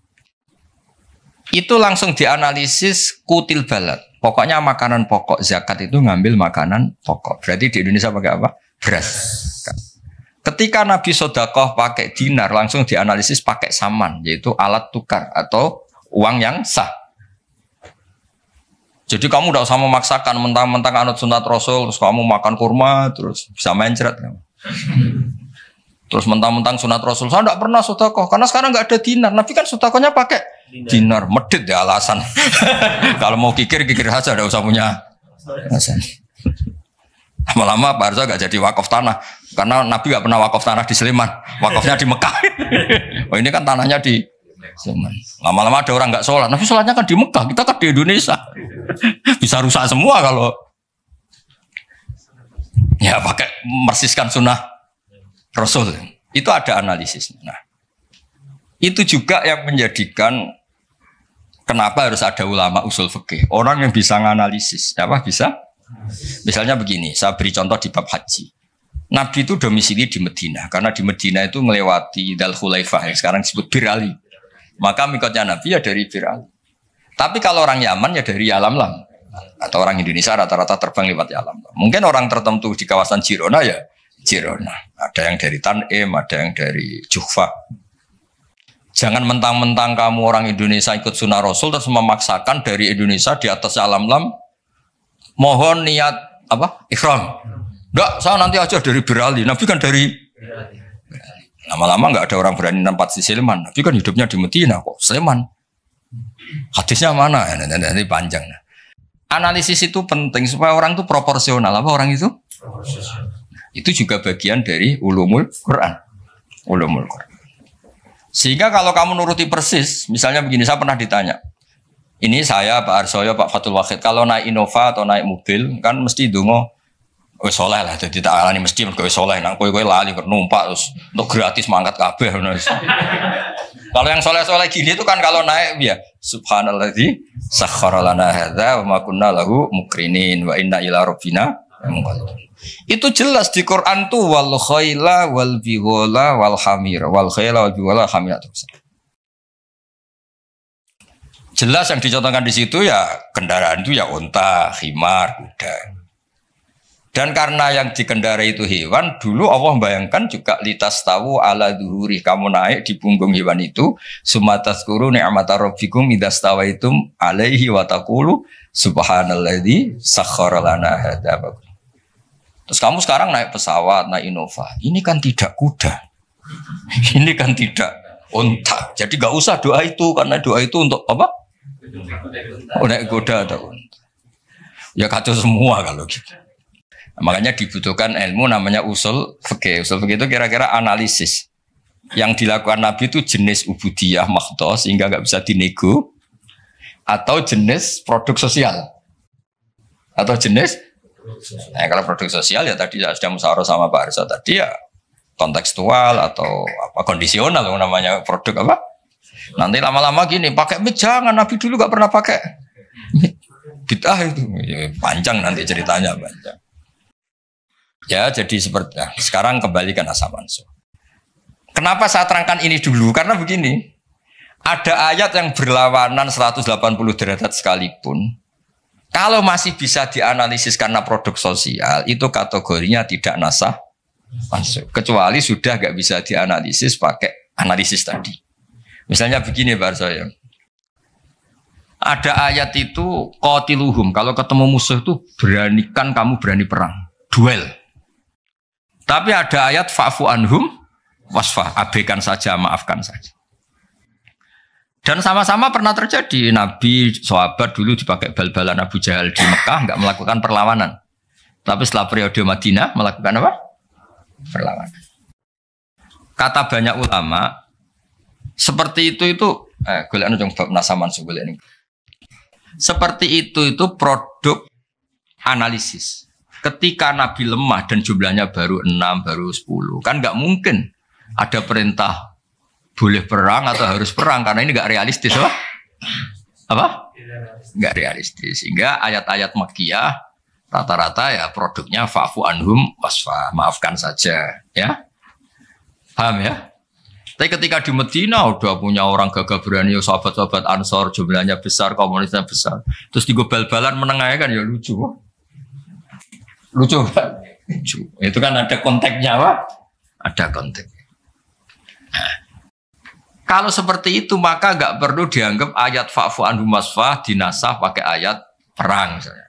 Itu langsung dianalisis kutil balad. Pokoknya makanan pokok zakat itu ngambil makanan pokok. Berarti di Indonesia pakai apa? Beras. Ketika Nabi sedekah pakai dinar, langsung dianalisis pakai saman, yaitu alat tukar atau uang yang sah. Jadi kamu tidak usah memaksakan mentang-mentang anut sunat Rasul, terus kamu makan kurma, terus bisa mencret. Terus mentang-mentang sunat Rasul, saya tidak pernah sedekah, karena sekarang nggak ada dinar. Nabi kan sedekahnya pakai dinar, medit ya alasan. Kalau mau kikir saja, tidak usah punya alasan. Lama-lama Pak Arzo nggak jadi wakaf tanah, karena Nabi nggak pernah wakaf tanah di Sleman, wakafnya di Mekah. Oh ini kan tanahnya di Zaman. Lama-lama ada orang nggak sholat. Nabi sholatnya kan di Mekah, kita kan di Indonesia. Bisa rusak semua kalau ya pakai mersiskan sunnah Rasul. Itu ada analisisnya. Nah, itu juga yang menjadikan kenapa harus ada ulama usul fikih. Orang yang bisa menganalisis. Apa bisa? Misalnya begini, saya beri contoh di bab haji. Nabi itu domisili di Madinah, karena di Madinah itu melewati Dzul Khulaifah yang sekarang disebut Bir Ali. Maka mikotnya Nabi ya dari Bir Ali. Tapi kalau orang Yaman ya dari Yalamlam. Atau orang Indonesia rata-rata terbang lewat Yalamlam. Mungkin orang tertentu di kawasan Jirona ya Jirona. Ada yang dari Tanim, ada yang dari Juhfa. Jangan mentang-mentang kamu orang Indonesia ikut sunnah Rasul terus memaksakan dari Indonesia di atas Yalamlam mohon niat apa? Ihram. Enggak, saya nanti aja dari Berali. Nabi kan dari lama-lama enggak ada orang berani nampak di Sleman. Nabi kan hidupnya di Madinah kok. Sleman. Hadisnya mana? Nanti panjang. Analisis itu penting supaya orang itu proporsional. Apa orang itu? Proporsional. Itu juga bagian dari ulumul Quran. Ulumul Quran. Sehingga kalau kamu nuruti persis, misalnya begini, saya pernah ditanya. Ini saya, Pak Arsoyo, Pak Fatul Wahid, kalau naik Innova atau naik mobil, kan mesti dungo wis soleh lah, jadi tak alani mesti mergo wis soleh, nang kowe lali numpak terus untuk gratis mangkat kabeh. Kalau yang soleh-soleh gini itu kan kalau naik ya subhanalladzi sakhkhara lana hadza wa ma kunna lahu mukrinin wa inna ila rabbina munqalibun. Itu jelas di Quran tuh wal khaila wal bighala wal hamir wal khaila wal bighala hamir terus. Jelas yang dicontohkan di situ ya kendaraan itu ya unta, khimar, kuda. Dan karena yang dikendarai itu hewan, dulu Allah bayangkan juga litas tahu ala duhuri, kamu naik di punggung hewan itu, sumatazkuru ni'mata rabbikum idastawaitum alaihi wa taqulu subhanalladzi sakhkhara lana hadza. Terus kamu sekarang naik pesawat, naik Innova, ini kan tidak kuda, ini kan tidak unta. Jadi gak usah doa itu, karena doa itu untuk apa? Naik kuda atau unta. Ya kacau semua kalau gitu. Makanya dibutuhkan ilmu namanya usul fikih. Usul fikih itu kira-kira analisis. Yang dilakukan Nabi itu jenis ubudiyah mahdhah sehingga nggak bisa dinego, atau jenis produk sosial, atau jenis kalau produk sosial ya tadi sudah musyawarah sama Pak Arsa tadi ya kontekstual atau apa kondisional namanya produk apa. Nanti lama-lama gini pakai mic jangan, Nabi dulu nggak pernah pakai mic. Bid'ah itu ya, panjang nanti ceritanya panjang. Ya, jadi seperti sekarang kembalikan asal mansuh. Kenapa saya terangkan ini dulu? Karena begini, ada ayat yang berlawanan 180 derajat sekalipun, kalau masih bisa dianalisis karena produk sosial, itu kategorinya tidak nasah mansuh. Kecuali sudah nggak bisa dianalisis pakai analisis tadi. Misalnya begini, Pak saya. Ada ayat itu qatiluhum, kalau ketemu musuh itu beranikan kamu berani perang, duel. Tapi ada ayat fa'fu anhum wasfah, abaikan saja, maafkan saja. Dan sama-sama pernah terjadi. Nabi, sahabat dulu dipakai bal-balan Abu Jahal di Mekah, nggak melakukan perlawanan. Tapi setelah periode Madinah melakukan apa? Perlawanan. Kata banyak ulama, seperti itu golek nang bab nasaman golek. Seperti itu produk analisis. Ketika Nabi lemah dan jumlahnya baru 6, baru 10, kan nggak mungkin ada perintah boleh perang atau harus perang karena ini nggak realistis, apa? Nggak realistis. Sehingga ayat-ayat Makkiyah rata-rata ya produknya fa'fu anhum wasfa, maafkan saja, ya. Paham ya? Tapi ketika di Medina udah punya orang gagah berani, sahabat-sahabat Ansor jumlahnya besar, komunitasnya besar, terus digobal-balan menengahnya kan ya lucu. Lucu kan? Lucu. Itu kan ada konteksnya, Pak. Ada konteks. Nah, kalau seperti itu maka nggak perlu dianggap ayat fa'fu anhum wasfah dinasah pakai ayat perang misalnya.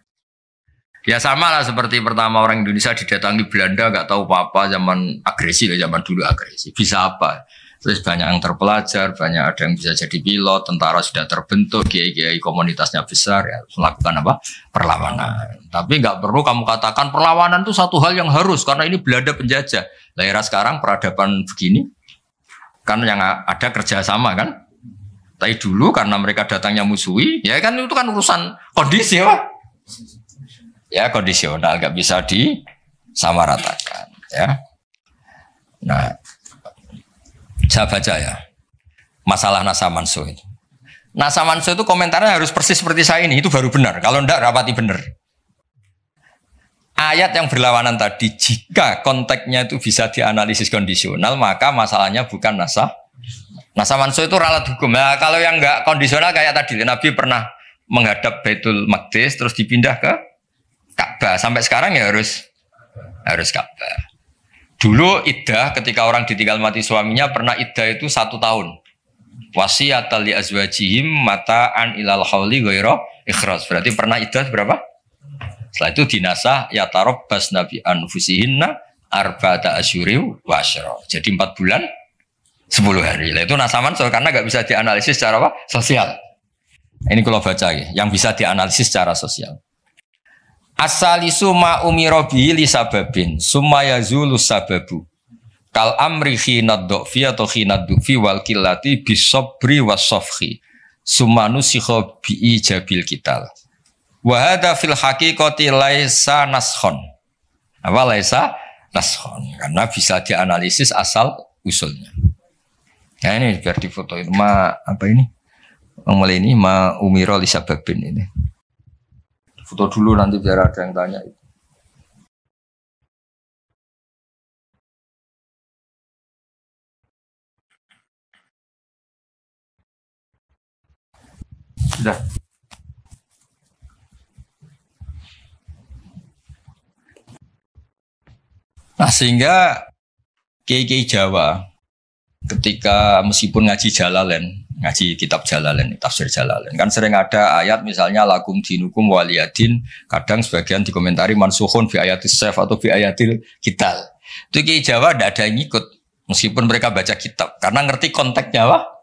Ya sama lah seperti pertama orang Indonesia didatangi Belanda nggak tahu apa-apa, zaman agresi lah, zaman dulu agresi. Bisa apa? Terus banyak yang terpelajar, banyak ada yang bisa jadi pilot, tentara sudah terbentuk, kiai-kiai komunitasnya besar, ya melakukan apa? Perlawanan. Tapi nggak perlu kamu katakan perlawanan itu satu hal yang harus karena ini Belanda penjajah. Lah era sekarang peradaban begini, kan yang ada kerjasama kan, Tapi dulu karena mereka datangnya musuhi, ya kan itu kan urusan kondisi ya. Ya kondisional, nggak bisa disamaratakan. Ya. Nah, saya baca ya masalah nasa mansuh itu. Nasa mansuh itu komentarnya harus persis seperti saya ini, itu baru benar. Kalau enggak rapati benar. Ayat yang berlawanan tadi, jika konteksnya itu bisa dianalisis kondisional, maka masalahnya bukan nasa mansuh itu ralat hukum. Nah, kalau yang enggak kondisional kayak tadi, Nabi pernah menghadap Baitul Maqdis terus dipindah ke Ka'bah. Sampai sekarang ya harus Ka'bah. Dulu iddah ketika orang ditinggal mati suaminya pernah iddah itu 1 tahun. Wasiyatan li azwajihim mata'an ilal hauli ghaira ikhraj. Berarti pernah iddah berapa? Setelah itu dinasah ya tarabbas nabi anfusihinna arba'ata asyuri wa asyra. Jadi 4 bulan 10 hari. Itu nasaman so, karena enggak bisa dianalisis secara apa? Sosial. Ini kalau baca ya, yang bisa dianalisis secara sosial. Asalisu ma umira bihi li sababin summa yazulu sababu. Kal amri khinad du'fi atau khinad du'fi wal qillati bisabri wasafhi. Summa nusikha bi ijabil kital. Wa hadza fil haqiqati laisa naskhon. Apa laisa naskhon? Karena bisa dianalisis asal usulnya. Nah ini biar difotoin apa ini? Mulai ini ma umira li sababin ini. Foto dulu nanti biar ada yang tanya. Sudah. Nah sehingga kiai-kiai Jawa ketika meskipun ngaji Jalalain, ngaji kitab Jalalain, tafsir Jalalain, kan sering ada ayat misalnya lakum dinukum waliyadin, kadang sebagian dikomentari mansukhun fi ayatis saf atau fi ayatil kital. Itu kiai Jawa tidak ada yang ikut meskipun mereka baca kitab karena ngerti konteksnya apa?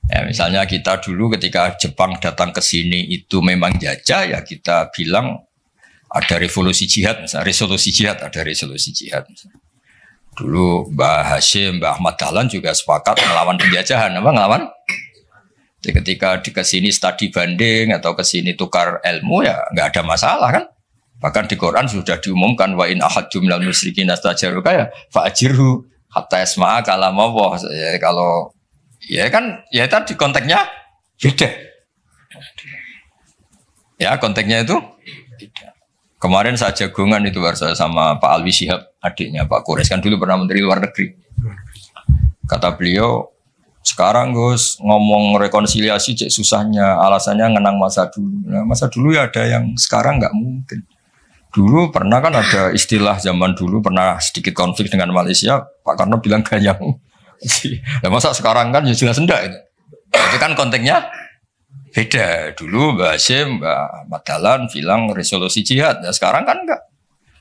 Ya misalnya kita dulu ketika Jepang datang ke sini itu memang jajah ya kita bilang ada revolusi jihad misalnya resolusi jihad ada resolusi jihad misalnya. Dulu Mbah Hashim, Mbah Ahmad Dahlan juga sepakat melawan penjajahan apa ngelawan. Jadi ketika di kesini studi banding atau kesini tukar ilmu ya nggak ada masalah kan. Bahkan di Quran sudah diumumkan wa in ahadum minal musyrikin astajaruka ya fa'ajirhu hatta yasma'a kalam Allah. Ya, kalau ya kan ya tadi konteksnya beda. Ya konteksnya itu beda. Kemarin saya jagongan itu saya sama Pak Alwi Shihab, adiknya Pak Kures kan dulu pernah menteri luar negeri. Kata beliau, sekarang Gus ngomong rekonsiliasi cek susahnya, alasannya ngenang masa dulu. Nah, masa dulu ya ada yang sekarang nggak mungkin. Dulu pernah kan ada istilah zaman dulu pernah sedikit konflik dengan Malaysia, Pak Karno bilang gayang. Nah, masa sekarang kan ya jelas enggak itu. Itu kan konteksnya beda. Dulu Mbak Hashim, Mbak Madalan bilang resolusi jihad. Nah, sekarang kan enggak.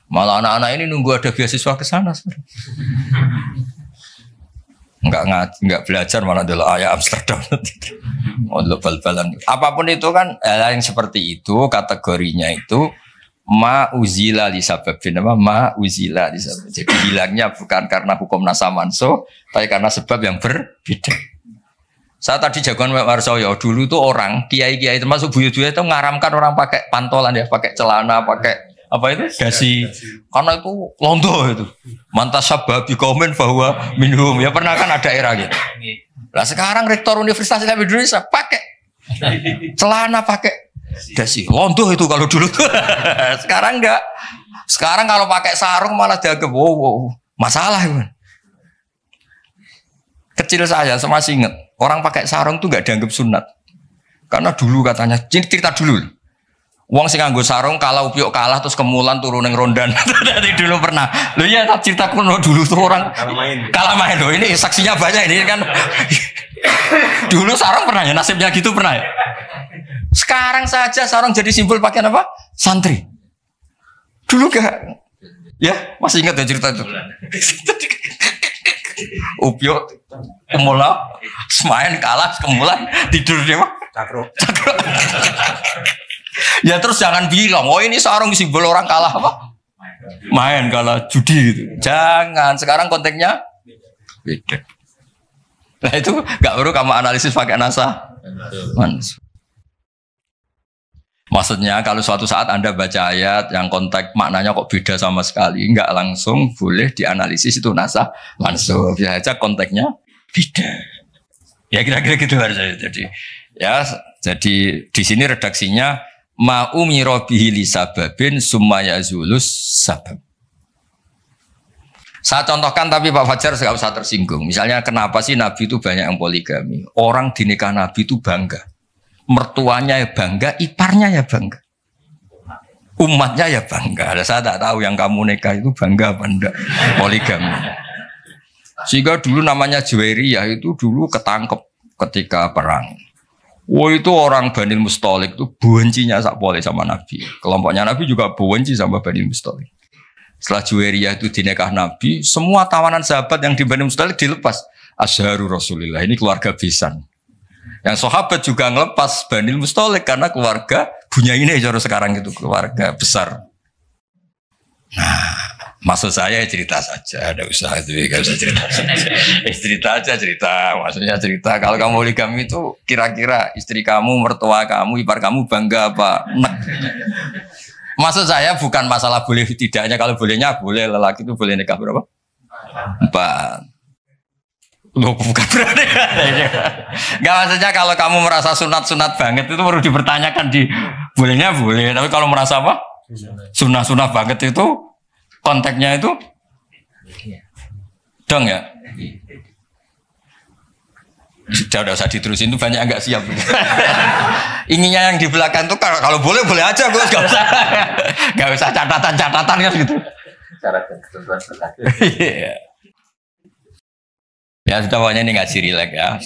Malah anak-anak ini nunggu ada beasiswa ke sana. Enggak belajar malah dulu ayah Amsterdam. Oh, bal-balan. Apapun itu kan yang seperti itu kategorinya itu ma uzila li sababin apa ma uzila li sabab. Jadi hilangnya bukan karena hukum nasa mansuh, tapi karena sebab yang berbeda. Saya tadi jagoan Pak Warsoyo dulu tuh orang kiai-kiai termasuk buyut-buyut itu ngaramkan orang pakai pantolan ya, pakai celana, pakai apa itu dasi, karena itu londo itu. Mantasabah bi qaumin bahwa minhum ya pernah kan ada era gitu. Lah sekarang rektor Universitas Islam Indonesia pakai celana, pakai dasi, londo itu kalau dulu tuh. Sekarang enggak. Sekarang kalau pakai sarung malah dianggap wow, masalah itu. Kecil saya masih ingat orang pakai sarung tuh nggak dianggap sunat karena dulu katanya cerita dulu uang sing nganggo sarung kalau upiok kalah terus kemulan turun yang rondan. Dari dulu pernah lo ya cerita kuno dulu tuh orang kalah main loh, ini saksinya banyak ini kan. Dulu sarung pernah ya nasibnya gitu pernah ya. Sekarang saja sarung jadi simbol pakaian apa santri. Dulu gak ya masih ingat ya cerita itu. Upyo kemulan semain kalah kemulan tidur dia mah cakro. Ya terus jangan bilang oh ini sarung simbol orang kalah apa main kalah judi gitu. Jangan, sekarang konteksnya beda. Nah itu nggak perlu kamu analisis pakai nasah mansuh. Maksudnya kalau suatu saat Anda baca ayat yang konteks maknanya kok beda sama sekali, nggak langsung boleh dianalisis itu nasah mansuh. Biasa aja konteksnya beda. Ya kira-kira gitu harusnya. Jadi di sini redaksinya ma'umiro bihi li sababin summa yazulus sabab. Saya contohkan tapi Pak Fajar nggak usah tersinggung. Misalnya kenapa sih Nabi itu banyak yang poligami? Orang di nikah Nabi itu bangga. Mertuanya ya bangga, iparnya ya bangga. Umatnya ya bangga. Saya tak tahu yang kamu nikah itu bangga apa enggak poligami. Sehingga dulu namanya Juwairiyah itu dulu ketangkep ketika perang. Itu orang Bani Mustalik itu bencinya sak pole sama Nabi. Kelompoknya Nabi juga benci sama Bani Mustalik. Setelah Juwairiyah itu dinikah Nabi, semua tawanan sahabat yang di Bani Mustalik dilepas. Azharu Rasulillah, ini keluarga besan. Yang sahabat juga ngelepas Bani Mustalik karena keluarga Bunyainah cara sekarang itu keluarga besar. Nah, maksud saya cerita saja, ada usaha itu gak usah cerita saja. Cerita aja cerita, maksudnya cerita. Kalau kamu poligami itu kira-kira istri kamu, mertua kamu, ipar kamu bangga apa? Nek. Maksud saya bukan masalah boleh tidaknya. Kalau bolehnya boleh, lelaki itu boleh nikah berapa? 4. Loh, bukan berarti. Gak maksudnya kalau kamu merasa sunat-sunat banget itu perlu dipertanyakan di bolehnya boleh. Tapi kalau merasa apa? Sunah-sunah banget itu konteksnya itu dong ya. Sudah usah diterusin itu banyak yang nggak siap. Inginnya yang di belakang tuh kalau boleh boleh aja Gus, nggak usah catatan kan gitu. Syarat dan ketentuan berlaku. Ya sudah pokoknya ini ngaji rileks ya.